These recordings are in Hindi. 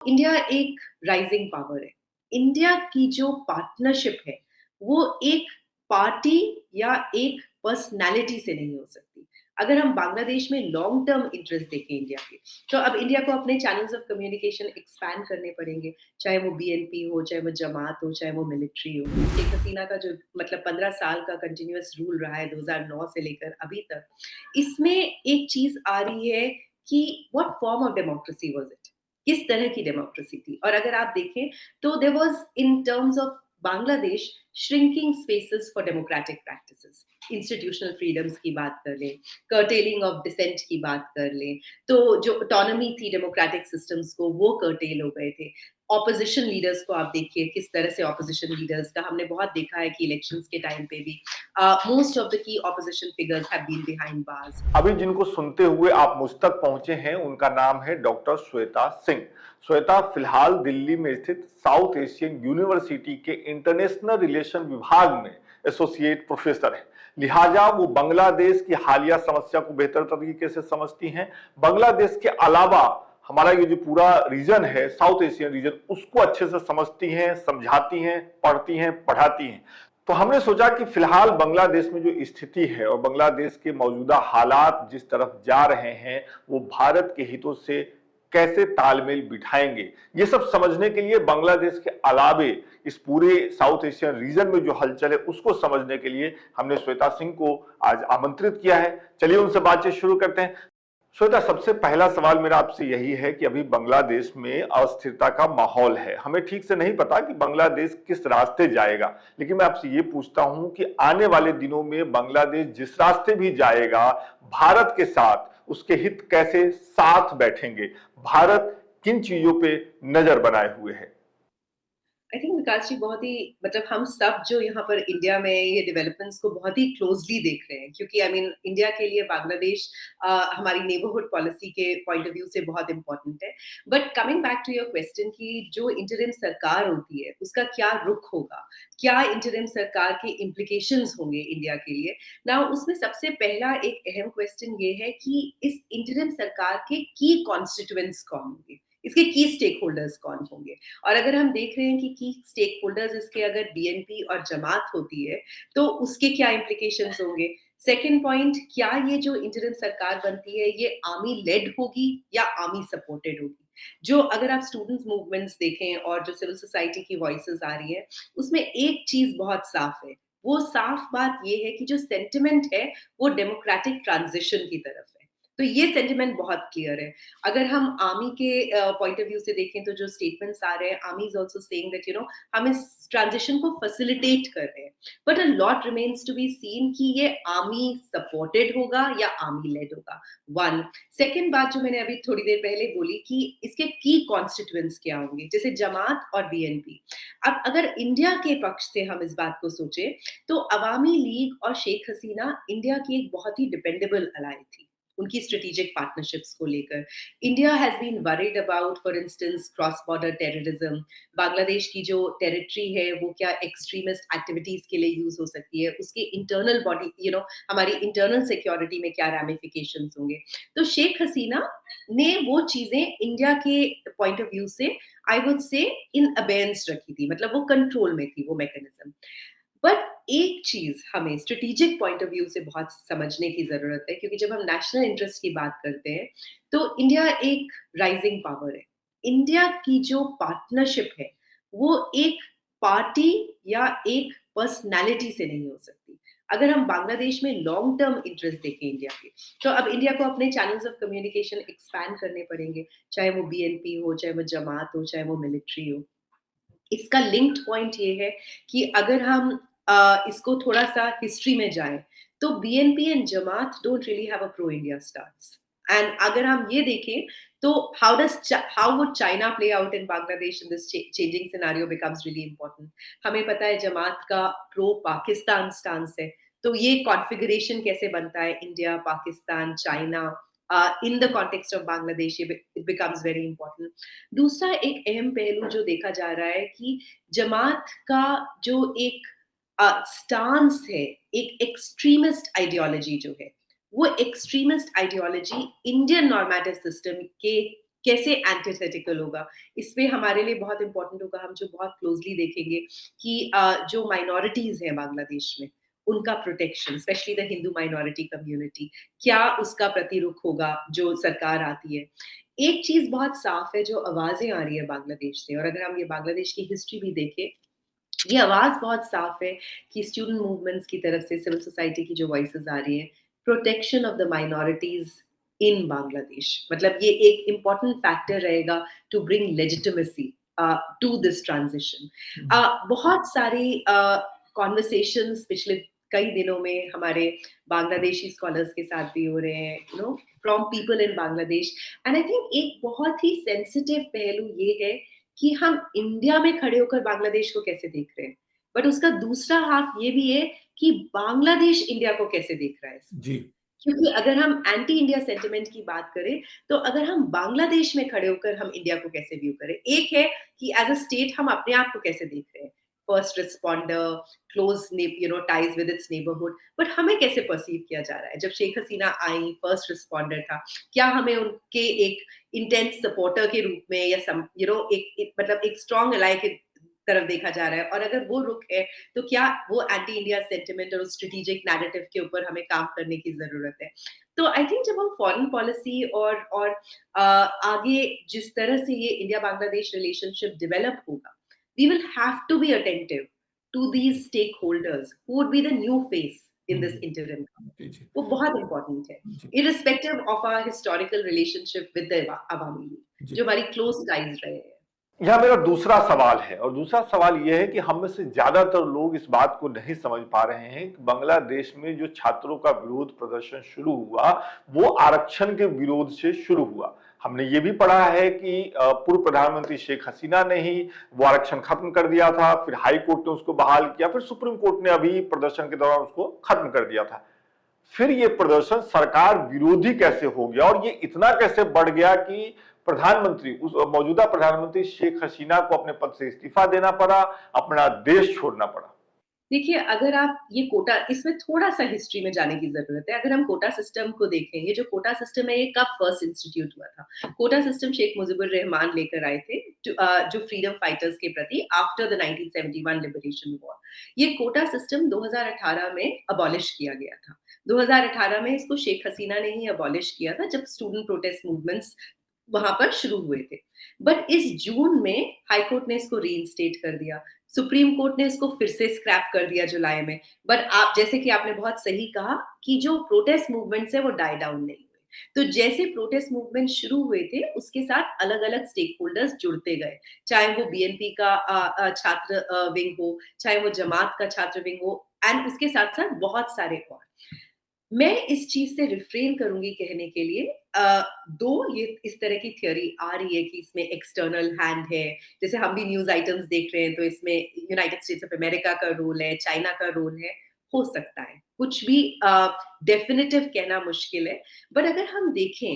इंडिया एक राइजिंग पावर है। इंडिया की जो पार्टनरशिप है, वो एक पार्टी या एक पर्सनैलिटी से नहीं हो सकती। अगर हम बांग्लादेश में लॉन्ग टर्म इंटरेस्ट देखें इंडिया के, तो अब इंडिया को अपने चैनल्स ऑफ कम्युनिकेशन एक्सपैंड करने पड़ेंगे, चाहे वो बीएनपी हो, चाहे वो जमात हो, चाहे वो मिलिट्री हो। शेख हसीना का जो मतलब 15 साल का कंटिन्यूअस रूल रहा है 2009 से लेकर अभी तक, इसमें एक चीज़ आ रही है कि what form of democracy was it? किस तरह की डेमोक्रेसी थी? और अगर आप देखें तो there was in terms of Bangladesh shrinking spaces for democratic practices. Institutional freedoms की बात कर लें, कर्टेलिंग ऑफ डिसेंट की बात कर लें, तो जो ऑटोनॉमी थी डेमोक्रेटिक सिस्टम्स को वो कर्टेल हो गए थे। ऑपोजिशन लीडर्स को आप देखिए किस तरह से ऑपोजिशन लीडर्स का हमने बहुत देखा है कि इलेक्शंस के टाइम पे भी most of the key opposition figures have been behind bars. अभी जिनको सुनते हुए आप मुझ तक पहुंचे हैं उनका नाम है डॉक्टर श्वेता सिंह। श्वेता फिलहाल दिल्ली में स्थित साउथ एशियन यूनिवर्सिटी के इंटरनेशनल रिलेशन विभाग में एसोसिएट प्रोफेसर है। लिहाजा वो बांग्लादेश की हालिया समस्या को बेहतर तरीके से समझती हैं। बांग्लादेश के अलावा हमारा ये जो पूरा रीजन है साउथ एशियन रीजन उसको अच्छे से समझती हैं, समझाती हैं, पढ़ती हैं, पढ़ाती हैं। तो हमने सोचा कि फिलहाल बांग्लादेश में जो स्थिति है और बांग्लादेश के मौजूदा हालात जिस तरफ जा रहे हैं वो भारत के हितों से कैसे तालमेल बिठाएंगे, ये सब समझने के लिए बांग्लादेश के अलावे इस पूरे साउथ एशियन रीजन में जो हलचल है उसको समझने के लिए हमने श्वेता सिंह को आज आमंत्रित किया है। चलिए उनसे बातचीत शुरू करते हैं। श्वेता, सबसे पहला सवाल मेरा आपसे यही है कि अभी बांग्लादेश में अस्थिरता का माहौल है। हमें ठीक से नहीं पता कि बांग्लादेश किस रास्ते जाएगा, लेकिन मैं आपसे ये पूछता हूं कि आने वाले दिनों में बांग्लादेश जिस रास्ते भी जाएगा, भारत के साथ उसके हित कैसे साथ बैठेंगे? भारत किन चीजों पे नजर बनाए हुए है? आई थिंक विकास जी बहुत ही मतलब हम सब जो यहाँ पर इंडिया में ये डेवलपमेंट्स को बहुत ही क्लोजली देख रहे हैं, क्योंकि आई मीन इंडिया के लिए बांग्लादेश हमारी नेबरहुड पॉलिसी के पॉइंट ऑफ व्यू से बहुत इंपॉर्टेंट है। But coming back to your question कि जो इंटरिम सरकार होती है उसका क्या रुख होगा, क्या इंटरिम सरकार के इम्प्लीकेशंस होंगे इंडिया के लिए ना, उसमें सबसे पहला एक अहम क्वेश्चन ये है कि इस इंटरिम सरकार के की कॉन्स्टिट्यूएंट्स कौन होंगे, इसके की स्टेक होल्डर्स कौन होंगे। और अगर हम देख रहे हैं कि की स्टेक होल्डर्स इसके अगर बीएनपी और जमात होती है तो उसके क्या इम्प्लीकेशंस होंगे। सेकंड पॉइंट, क्या ये जो इंटरिम सरकार बनती है ये आर्मी लेड होगी या आर्मी सपोर्टेड होगी। जो अगर आप स्टूडेंट्स मूवमेंट्स देखें और जो सिविल सोसाइटी की वॉइसेस आ रही है उसमें एक चीज बहुत साफ है, वो साफ बात ये है कि जो सेंटिमेंट है वो डेमोक्रेटिक ट्रांजिशन की तरफ है। तो ये सेंटिमेंट बहुत क्लियर है। अगर हम आर्मी के पॉइंट ऑफ व्यू से देखें तो जो स्टेटमेंट्स आ रहे हैं, army is also saying that हम इस ट्रांजिशन को फैसिलिटेट कर रहे हैं, but a lot remains to be seen कि ये आर्मी सपोर्टेड होगा या आर्मी लेड होगा। वन, सेकंड बात जो मैंने अभी थोड़ी देर पहले बोली कि इसके की कॉन्स्टिट्यूएंट्स क्या होंगे, जैसे जमात और बीएनपी। अब अगर इंडिया के पक्ष से हम इस बात को सोचे तो अवामी लीग और शेख हसीना इंडिया की एक बहुत ही डिपेंडेबल अलाई थी उनकी स्ट्रेटेजिक पार्टनरशिप्स को लेकर। India has been worried about for instance cross border terrorism, Bangladesh की जो टेरिटरी है वो क्या एक्सट्रीमिस्ट एक्टिविटीज के लिए यूज हो सकती है, उसके इंटरनल बॉडी हमारी इंटरनल सिक्योरिटी में क्या रैमिफिकेशंस होंगे। तो शेख हसीना ने वो चीजें इंडिया के पॉइंट ऑफ व्यू से आई वुड से इन अबेंस रखी थी, मतलब वो कंट्रोल में थी वो मैकेनिज्म। बट एक चीज हमें स्ट्रेटेजिक पॉइंट ऑफ व्यू से बहुत समझने की जरूरत है, क्योंकि जब हम नेशनल इंटरेस्ट की बात करते हैं तो इंडिया एक राइजिंग पावर है। इंडिया की जो पार्टनरशिप है वो एक पार्टी या एक पर्सनैलिटी से नहीं हो सकती। अगर हम बांग्लादेश में लॉन्ग टर्म इंटरेस्ट देखें इंडिया के, तो अब इंडिया को अपने चैनल्स ऑफ कम्युनिकेशन एक्सपैंड करने पड़ेंगे, चाहे वो बीएनपी हो, चाहे वो जमात हो, चाहे वो मिलिट्री हो। इसका लिंक्ड पॉइंट ये है कि अगर हम इसको थोड़ा-सा हिस्ट्री में जाएँ, तो BNP and Jamaat don't really have a pro India stance. And अगर हम ये देखें तो how would China play out in Bangladesh in this changing scenario becomes really important. हमें पता है जमात का प्रो पाकिस्तान स्टांस है, तो ये कॉन्फ़िगरेशन कैसे बनता है India, Pakistan, China in the context of Bangladesh, ये इट बिकम्स वेरी इंपॉर्टेंट। दूसरा एक अहम पहलू जो देखा जा रहा है कि जमात का जो एक स्टांस है, एक एक्सट्रीमिस्ट आइडियोलॉजी जो है, वो extremist ideology Indian normative system के कैसे एंटीथेटिकल होगा? इसमें हमारे लिए बहुत इम्पोर्टेंट होगा, हम जो बहुत क्लोज़ली देखेंगे कि जो माइनॉरिटीज़ हैं बांग्लादेश में, उनका protection, specially the Hindu minority community, क्या उसका प्रतिरुख होगा जो सरकार आती है? एक चीज़ बहुत साफ है, जो आवाज़ें आ रही है बांग्लादेश से, और अगर हम ये बांग्लादेश की हिस्ट्री भी देखें, ये आवाज़ बहुत साफ है कि स्टूडेंट मूवमेंट्स की तरफ से, सिविल सोसाइटी की जो वॉइसेस आ रही हैं, protection of the minorities in Bangladesh. मतलब ये एक इम्पोर्टेंट फैक्टर रहेगा to bring legitimacy to this transition. बहुत सारी कॉन्वर्सेशंस पिछले कई दिनों में हमारे बांग्लादेशी स्कॉलर्स के साथ भी हो रहे हैं, you know, from people in Bangladesh. And I think एक बहुत ही सेंसिटिव पहलू ये है कि हम इंडिया में खड़े होकर बांग्लादेश को कैसे देख रहे हैं, बट उसका दूसरा हाफ ये भी है कि बांग्लादेश इंडिया को कैसे देख रहा है इसमें। जी। क्योंकि अगर हम एंटी इंडिया सेंटिमेंट की बात करें, तो अगर हम बांग्लादेश में खड़े होकर हम इंडिया को कैसे व्यू करें? एक है कि एज़ अ स्टेट हम अपने आप को कैसे देख रहे हैं? First responder, close you know ties with its neighbourhood, but हमें कैसे पर्सीव किया जा रहा है? जब शेख हसीना आई, फर्स्ट रिस्पोंडर था, क्या हमें उनके एक इंटेंस सपोर्टर के रूप में या सम यू नो एक मतलब एक स्ट्रॉन्ग अलाई के तरफ देखा जा रहा है? और अगर वो रुख है, तो क्या वो एंटी इंडिया सेंटिमेंट और उस स्ट्रेटेजिक नैरेटिव के ऊपर हमें काम करने की ज़रूरत है? तो आई थिंक जब हम फॉरेन पॉलिसी और आगे जिस तरह से ये इंडिया बांग्लादेश रिलेशनशिप डेवलप होगा, we will have to be attentive to these stakeholders who would be the new face in this interim. जी, जी, वो बहुत इम्पोर्टेंट है, जी, irrespective of our historical relationship with the Awami League, जी। जो हमारी क्लोज़ टाइज़ रहे हैं। यह मेरा दूसरा सवाल है और दूसरा सवाल यह है कि हम में से ज्यादातर लोग इस बात को नहीं समझ पा रहे हैं कि बांग्लादेश में जो छात्रों का विरोध प्रदर्शन शुरू हुआ वो आरक्षण के विरोध से शुरू हुआ। हमने ये भी पढ़ा है कि पूर्व प्रधानमंत्री शेख हसीना ने ही वो आरक्षण खत्म कर दिया था, फिर हाई कोर्ट ने उसको बहाल किया, फिर सुप्रीम कोर्ट ने अभी प्रदर्शन के दौरान उसको खत्म कर दिया था। फिर ये प्रदर्शन सरकार विरोधी कैसे हो गया और ये इतना कैसे बढ़ गया कि प्रधानमंत्री उस मौजूदा प्रधानमंत्री शेख हसीना को अपने पद से इस्तीफा देना पड़ा, अपना देश छोड़ना पड़ा। देखिए, अगर आप ये कोटा, इसमें थोड़ा-सा हिस्ट्री में जाने की ज़रूरत है। अगर हम कोटा सिस्टम को देखें, ये जो कोटा सिस्टम है, ये कब फर्स्ट इंस्टीट्यूट हुआ था? कोटा सिस्टम शेख मुजीबुर रहमान लेकर आए थे, जो फ्रीडम फाइटर्स के प्रति आफ्टर द 1971 लिबरेशन वॉर। ये कोटा सिस्टम 2018 में अबॉलिश किया गया था। 2018 में इसको शेख हसीना ने ही अबॉलिश किया था, जब स्टूडेंट प्रोटेस्ट मूवमेंट्स वहाँ पर शुरू हुए थे। बट इस जून में हाई कोर्ट ने इसको रीइंस्टेट कर दिया। सुप्रीम कोर्ट ने इसको फिर से स्क्रैप कर दिया जुलाई में। बट आप जैसे कि आपने बहुत सही कहा कि जो प्रोटेस्ट मूवमेंट्स है वो डाई डाउन नहीं हुए। तो जैसे प्रोटेस्ट मूवमेंट शुरू हुए थे, उसके साथ अलग-अलग स्टेक होल्डर्स जुड़ते गए। चाहे वो बीएनपी का छात्र विंग हो, चाहे वो जमात का छात्र विंग हो, एंड उसके साथ-साथ बहुत सारे और। मैं इस चीज़ से रिफ्रेन करूँगी कहने के लिए, दो ये इस तरह की थ्योरी आ रही है कि इसमें एक्सटर्नल हैंड है। जैसे हम भी न्यूज़ आइटम्स देख रहे हैं, तो इसमें यूनाइटेड स्टेट्स ऑफ अमेरिका का रोल है, चाइना का रोल है, हो सकता है। कुछ भी डेफिनिटिव कहना मुश्किल है। बट अगर हम देखें,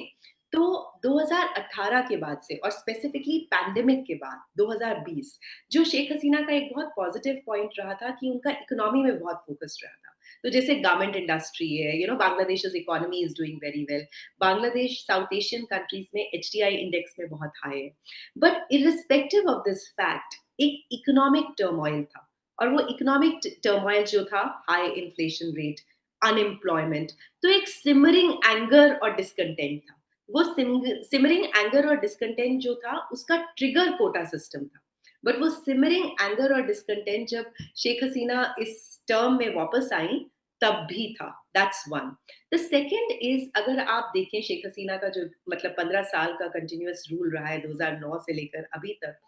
तो 2018 के बाद से और स्पेसिफिकली पैंडेमिक के बाद 2020, जो शेख हसीना का एक बहुत पॉजिटिव पॉइंट रहा था कि उनका इकोनॉमी में बहुत फोकस रहा था। तो जैसे गारमेंट इंडस्ट्री है, you know, Bangladesh's economy is doing very well. Bangladesh South Asian countries में एचडीआई इंडेक्स में बहुत हाई है। But irrespective of this fact, एक इकोनॉमिक टर्मोइल था, और वो इकोनॉमिक टर्मोइल जो था, हाई इन्फ्लेशन रेट, अनएम्प्लॉयमेंट, तो एक सिमरिंग एंगर और डिसकंटेंट था। वो सिमरिंग एंगर और डिसकंटेंट जो था, उसका ट्रिगर कोटा सिस्टम था। बट वो सिमरिंग एंगर और डिसकंटेंट जब शेख हसीना इस टर्म में वापस आई, तब भी था। That's one. The second is, अगर आप देखें शेख हसीना का जो मतलब 15 साल का कंटिन्यूअस रूल रहा है 2009 से लेकर अभी तक,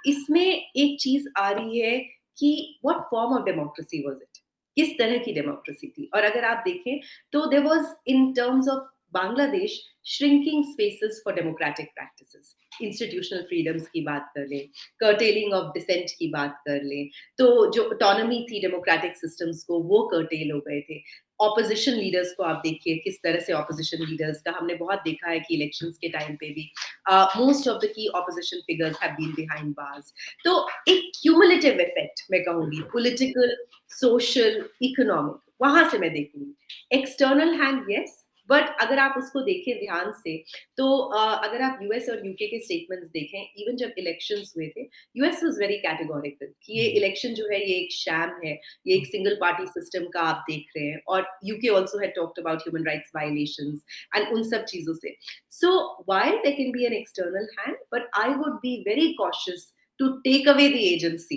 इसमें एक चीज आ रही है कि what form of democracy was it, किस तरह की डेमोक्रेसी थी। और अगर आप देखें, तो there was in terms of Bangladesh shrinking spaces for democratic practices. Institutional freedoms की बात कर लें, कर्टेलिंग ऑफ डिसेंट की बात कर लें, तो जो ऑटोनॉमी थी डेमोक्रेटिक सिस्टम्स को, वो कर्टेल हो गए थे। ऑपोजिशन लीडर्स को आप देखिए, किस तरह से ऑपोजिशन लीडर्स का हमने बहुत देखा है कि इलेक्शंस के टाइम पे भी most of the key opposition figures have been behind bars. तो एक क्यूमुलेटिव इफेक्ट मैं कहूंगी, पॉलिटिकल, सोशल, इकोनॉमिक, वहां से मैं देखूंगी। एक्सटर्नल हैंड यस, बट अगर आप उसको देखें ध्यान से तो अगर आप यूएस और यूके के स्टेटमेंट्स देखें, इवन जब इलेक्शंस हुए थे, यूएस वाज वेरी कैटेगोरिकल कि ये इलेक्शन जो है ये एक शैम है, ये एक सिंगल पार्टी सिस्टम का आप देख रहे हैं, और UK also had talked about human rights violations and उन सब चीजों से. So while there can be an external hand, but I would be very cautious to take away the agency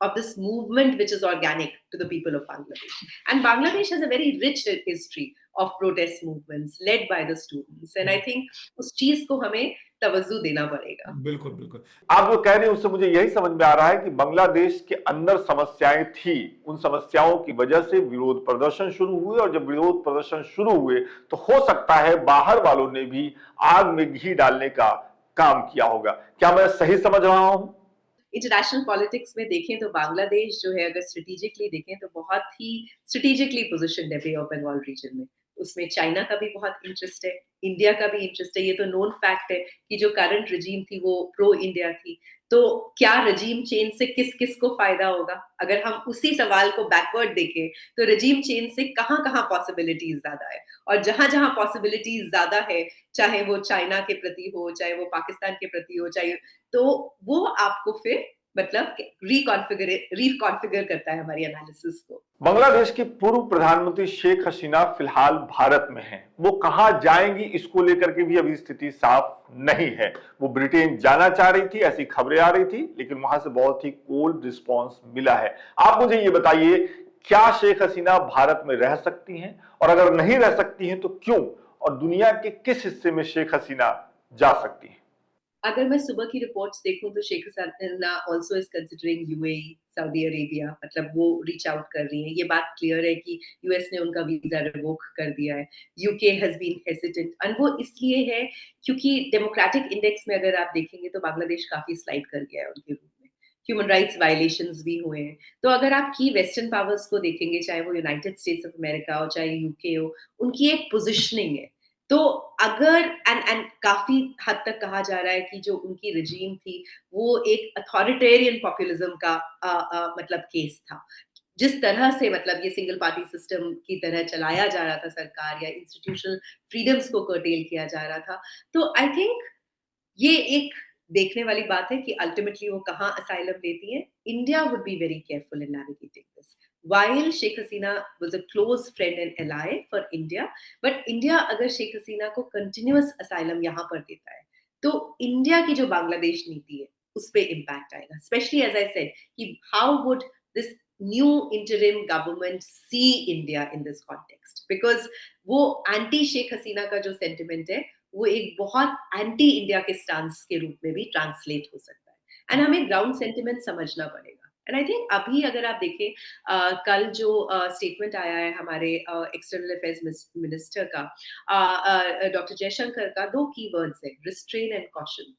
of this movement which is organic to the people of Bangladesh. And Bangladesh has a very rich history of protest movements led by the students. And I think उस चीज को हमें तवज्जो देना पड़ेगा. बिल्कुल बिल्कुल. आप जो कह रहे हैं उससे मुझे यही समझ में आ रहा है कि बांग्लादेश के अंदर समस्याएं थी, उन समस्याओं की वजह से विरोध प्रदर्शन शुरू हुए, और जब विरोध प्रदर्शन शुरू हुए तो हो सकता है बाहर वालों ने भी आग में घी डालने का काम किया होगा. क्या मैं सही समझ रहा हूं? इंटरनेशनल पॉलिटिक्स में देखें तो बांग्लादेश जो है, अगर स्ट्रेटेजिकली देखें तो बहुत ही स्ट्रेटेजिकली पोजिशन है बे ऑफ बंगाल रीजन में. उसमें चाइना का भी बहुत इंटरेस्ट है, इंडिया का भी इंटरेस्ट है. ये तो नोन फैक्ट है कि जो करंट रजीम थी वो प्रो इंडिया थी. तो क्या रजीम चेंज से किस किस को फायदा होगा? अगर हम उसी सवाल को बैकवर्ड देखें तो रजीम चेंज से कहाँ कहाँ पॉसिबिलिटीज ज्यादा है, और जहां जहां पॉसिबिलिटीज ज्यादा है, चाहे वो चाइना के प्रति हो, चाहे वो पाकिस्तान के प्रति हो, चाहे, तो वो आपको फिर मतलब रिकॉन्फिगर करता है हमारी एनालिसिस को. बांग्लादेश की पूर्व प्रधानमंत्री शेख हसीना फिलहाल भारत में हैं। वो कहां जाएंगी इसको लेकर के भी अभी स्थिति साफ नहीं है। वो ब्रिटेन जाना चाह रही थी, ऐसी खबरें आ रही थी, लेकिन वहां से बहुत ही कोल्ड रिस्पांस मिला है। आप मुझे ये बताइए, क्या शेख हसीना भारत में रह सकती हैं, और अगर नहीं रह सकती हैं तो क्यों, और दुनिया के किस हिस्से में शेख हसीना जा सकती हैं? अगर मैं सुबह की रिपोर्ट्स देखूं तो Sheikh Hasina also is considering UAE, Saudi Arabia, मतलब वो रीच आउट कर रही हैं. ये बात क्लियर है कि यूएस ने उनका वीजा रिवोक कर दिया है. UK has been hesitant, and वो इसलिए है क्योंकि डेमोक्रेटिक इंडेक्स में अगर आप देखेंगे तो बांग्लादेश काफी स्लाइड कर गया है उनके रूप में. ह्यूमन राइट्स वायलेशंस भी हुए हैं. तो अगर आप की वेस्टर्न पावर्स को देखेंगे, चाहे वो यूनाइटेड स्टेट्स ऑफ अमेरिका हो, चाहे यूके हो, उनकी एक पोजिशनिंग है. तो अगर एंड काफी हद तक कहा जा रहा है कि जो उनकी रजीम थी वो एक अथॉरिटेरियन पॉपुलिज्म का मतलब केस था. जिस तरह से मतलब ये सिंगल पार्टी सिस्टम की तरह चलाया जा रहा था सरकार, या इंस्टीट्यूशनल फ्रीडम्स को कर्टेल किया जा रहा था. तो आई थिंक ये एक देखने वाली बात है कि अल्टीमेटली वो कहाँ असाइलम लेती है. India would be very careful in navigating this. While Sheikh Hasina was a close friend and ally for India, but India अगर शेख हसीना को continuous asylum यहाँ पर देता है, तो इंडिया की जो बांग्लादेश नीति है उस पे इम्पैक्ट आएगा. Especially as I said कि how would this new interim government see India in this context? Because वो anti शेख हसीना का जो sentiment है वो एक बहुत एंटी इंडिया के स्टांस के रूप में भी ट्रांसलेट हो सकता है. एंड हमें ग्राउंड सेंटिमेंट समझना पड़ेगा. एंड आई थिंक अभी अगर आप देखें कल जो स्टेटमेंट आया है हमारे एक्सटर्नल अफेयर्स मिनिस्टर का, डॉक्टर जयशंकर का, दो कीवर्ड्स है, restrain and caution.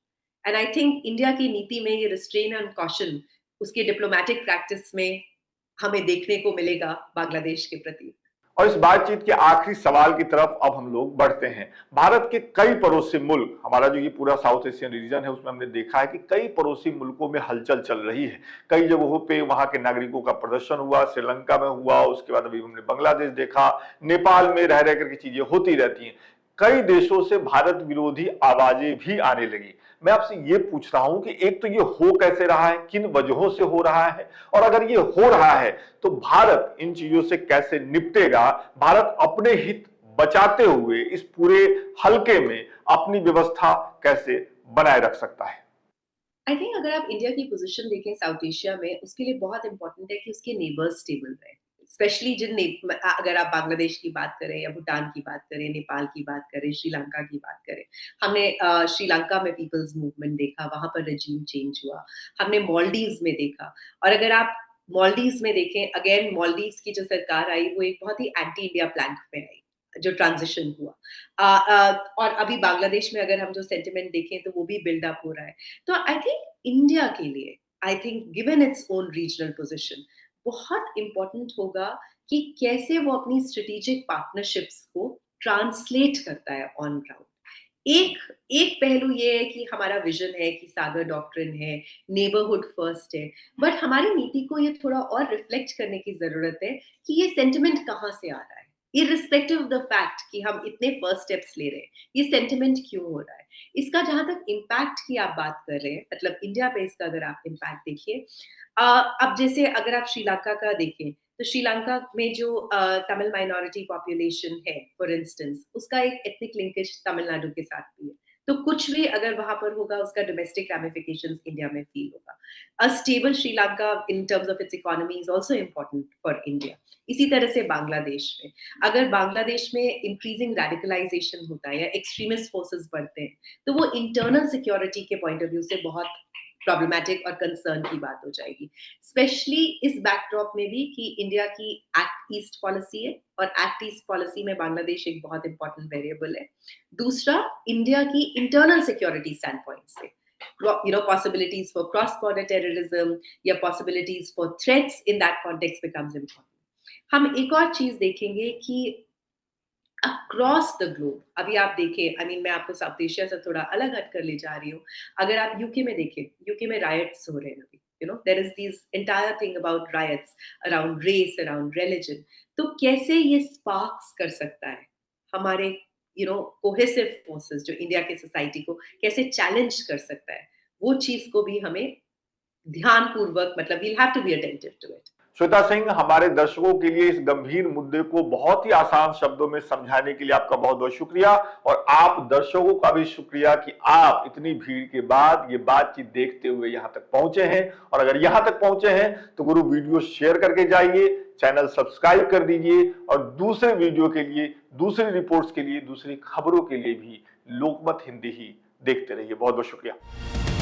And I think India की नीति में ये रिस्ट्रेन एंड कॉशन उसके डिप्लोमेटिक प्रैक्टिस में हमें देखने को मिलेगा बांग्लादेश के प्रति. और इस बातचीत के आखिरी सवाल की तरफ अब हम लोग बढ़ते हैं। भारत के कई पड़ोसी मुल्क, हमारा जो ये पूरा साउथ एशियन रीजन है, उसमें हमने देखा है कि कई पड़ोसी मुल्कों में हलचल चल रही है। कई जगहों पे वहां के नागरिकों का प्रदर्शन हुआ, श्रीलंका में हुआ, उसके बाद अभी हमने बांग्लादेश देखा, नेपाल में रह रह करके चीजें होती रहती हैं। कई देशों से भारत विरोधी आवाजें भी आने लगी। मैं आपसे ये पूछ रहा हूं कि एक तो ये हो कैसे रहा है, किन वजहों से हो रहा है, और अगर ये हो रहा है तो भारत इन चीजों से कैसे निपटेगा, भारत अपने हित बचाते हुए इस पूरे हलके में अपनी व्यवस्था कैसे बनाए रख सकता है? आई थिंक अगर आप इंडिया की पोजीशन देखें साउथ एशिया में, उसके लिए बहुत इंपॉर्टेंट है कि उसके नेबर्स स्टेबल रहे. स्पेशली अगर आप बांग्लादेश की बात करें, या भूटान की बात करें, नेपाल की बात करें, श्रीलंका की बात करें. हमने श्रीलंका में पीपल्स मूवमेंट देखा, वहां पर रजीम चेंज हुआ. हमने मालदीव्स में देखा. और अगर आप मालदीव्स में देखें, अगेन मालदीव्स की जो सरकार आई वो एक बहुत ही एंटी इंडिया प्लैंक में आई, जो ट्रांजिशन हुआ. और अभी बांग्लादेश में अगर हम जो सेंटिमेंट देखें तो वो भी बिल्डअप हो रहा है. तो आई थिंक इंडिया के लिए, I think given its own regional position, बहुत इंपॉर्टेंट होगा कि कैसे वो अपनी स्ट्रेटेजिक पार्टनरशिप्स को ट्रांसलेट करता है ऑन ग्राउंड. एक एक पहलू ये है कि हमारा विजन है कि सागर डॉक्ट्रिन है, नेबरहुड फर्स्ट है, बट हमारी नीति को ये थोड़ा और रिफ्लेक्ट करने की जरूरत है कि ये सेंटिमेंट कहाँ से आ रहा है. इर्रिस्पेक्टिव ऑफ द फैक्ट कि हम इतने फर्स्ट स्टेप्स ले रहे हैं, ये सेंटिमेंट क्यों हो रहा है? इसका जहाँ तक इम्पैक्ट की आप बात कर रहे हैं, मतलब इंडिया पे इसका अगर आप इम्पैक्ट देखिए, अब जैसे अगर आप श्रीलंका का देखें, तो श्रीलंका में जो तमिल माइनॉरिटी पॉपुलेशन है, फॉर इंस्टेंस, उसका एक एथनिक लिंकेज तमिलनाडु के साथ भी है। तो कुछ भी अगर वहाँ पर होगा, उसका डोमेस्टिक रैमिफिकेशंस इंडिया में फील होगा। A stable Sri Lanka in terms of its economy is also important for India. इसी तरह से बांग्लादेश में, अगर बांग्लादेश में इंक्रीजिंग रेडिकलाइजेशन होता है या एक्सट्रीमिस्ट फोर्सेस बढ़ते हैं, तो वो इंटरनल सिक्योरिटी के पॉइंट ऑफ व्यू से बहुत प्रॉब्लमेटिक और कंसर्न की बात हो जाएगी, स्पेशली इस बैकड्रॉप में भी कि इंडिया की एक्ट ईस्ट पॉलिसी है, और एक्ट ईस्ट पॉलिसी में बांग्लादेश एक बहुत इंपॉर्टेंट वेरिएबल है। दूसरा, इंडिया की इंटरनल सिक्योरिटी स्टैंड पॉइंट से, possibilities for cross border terrorism या possibilities for threats in that context becomes important. हम एक और चीज देखेंगे कि अक्रॉस द ग्लोब, अभी आप देखें, आई मीन मैं आपको साउथ एशिया से थोड़ा अलग हट कर ले जा रही हूँ। अगर आप यूके में देखें, यूके में रायट्स हो रहे हैं अभी, there is this entire thing about riots around race, around religion. तो कैसे ये स्पार्क्स कर सकता है हमारे कोहेसिव फोर्सेस, जो इंडिया के सोसाइटी को कैसे चैलेंज कर सकता है, वो चीज को भी हमें ध्यान पूर्वक, मतलब we'll have to be attentive to it. Shweta Singh, हमारे दर्शकों के लिए इस गंभीर मुद्दे को बहुत ही आसान शब्दों में समझाने के लिए आपका बहुत बहुत शुक्रिया, और आप दर्शकों का भी शुक्रिया कि आप इतनी भीड़ के बाद ये बातचीत देखते हुए यहां तक पहुंचे हैं। और अगर यहां तक पहुंचे हैं तो गुरु वीडियो शेयर करके जाइए, चैनल सब्सक्राइब कर दीजिए, और दूसरे वीडियो के लिए, दूसरी रिपोर्ट्स के लिए, दूसरी खबरों के लिए भी लोकमत हिंदी ही देखते रहिए। बहुत बहुत शुक्रिया।